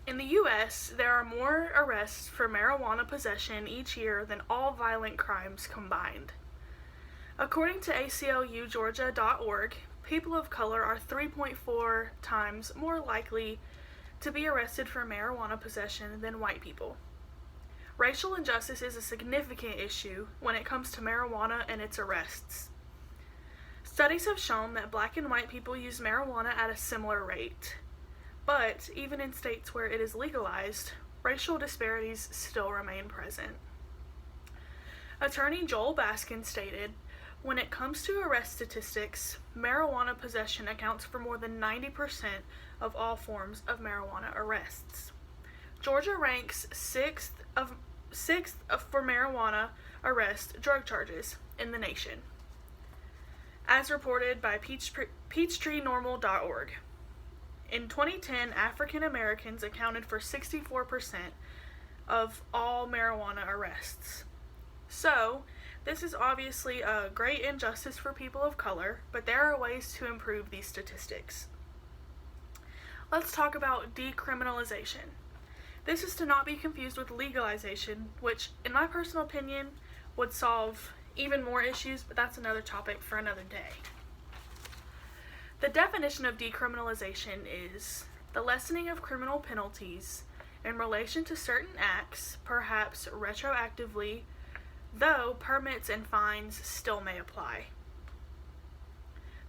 In the U.S., there are more arrests for marijuana possession each year than all violent crimes combined. According to ACLUGeorgia.org, people of color are 3.4 times more likely to be arrested for marijuana possession than white people. Racial injustice is a significant issue when it comes to marijuana and its arrests. Studies have shown that black and white people use marijuana at a similar rate. But even in states where it is legalized, racial disparities still remain present. Attorney Joel Baskin stated, "When it comes to arrest statistics, marijuana possession accounts for more than 90% of all forms of marijuana arrests. Georgia ranks sixth for marijuana arrest drug charges in the nation," as reported by PeachtreeNormal.org. In 2010, African Americans accounted for 64% of all marijuana arrests. So, this is obviously a great injustice for people of color, but there are ways to improve these statistics. Let's talk about decriminalization. This is to not be confused with legalization, which, in my personal opinion, would solve even more issues, but that's another topic for another day. The definition of decriminalization is the lessening of criminal penalties in relation to certain acts, perhaps retroactively, though permits and fines still may apply.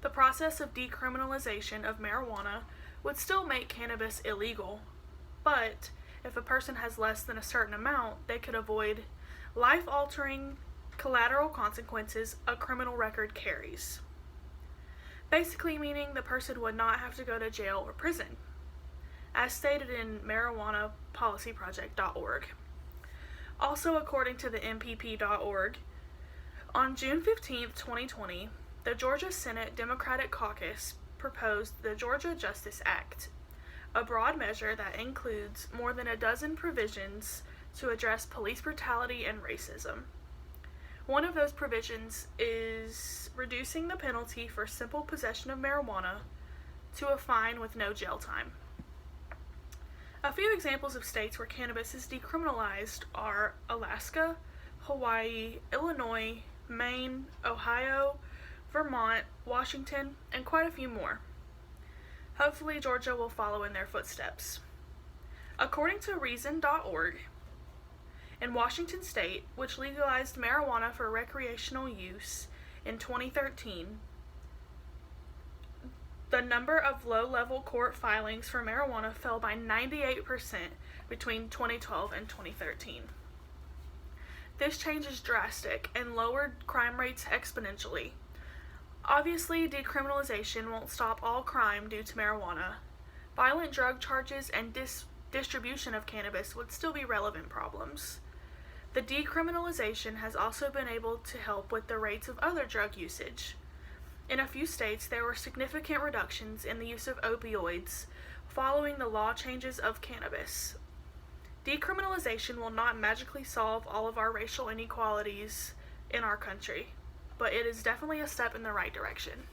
The process of decriminalization of marijuana would still make cannabis illegal, but if a person has less than a certain amount, they could avoid life-altering collateral consequences a criminal record carries. Basically meaning the person would not have to go to jail or prison, as stated in marijuanapolicyproject.org. Also, according to the MPP.org, on June 15, 2020, the Georgia Senate Democratic Caucus proposed the Georgia Justice Act, a broad measure that includes more than a dozen provisions to address police brutality and racism. One of those provisions is reducing the penalty for simple possession of marijuana to a fine with no jail time. A few examples of states where cannabis is decriminalized are Alaska, Hawaii, Illinois, Maine, Ohio, Vermont, Washington, and quite a few more. Hopefully Georgia will follow in their footsteps. According to Reason.org, in Washington state, which legalized marijuana for recreational use in 2013, the number of low-level court filings for marijuana fell by 98% between 2012 and 2013. This change is drastic and lowered crime rates exponentially. Obviously, decriminalization won't stop all crime due to marijuana. Violent drug charges and distribution of cannabis would still be relevant problems. The decriminalization has also been able to help with the rates of other drug usage. In a few states, there were significant reductions in the use of opioids following the law changes of cannabis. Decriminalization will not magically solve all of our racial inequalities in our country, but it is definitely a step in the right direction.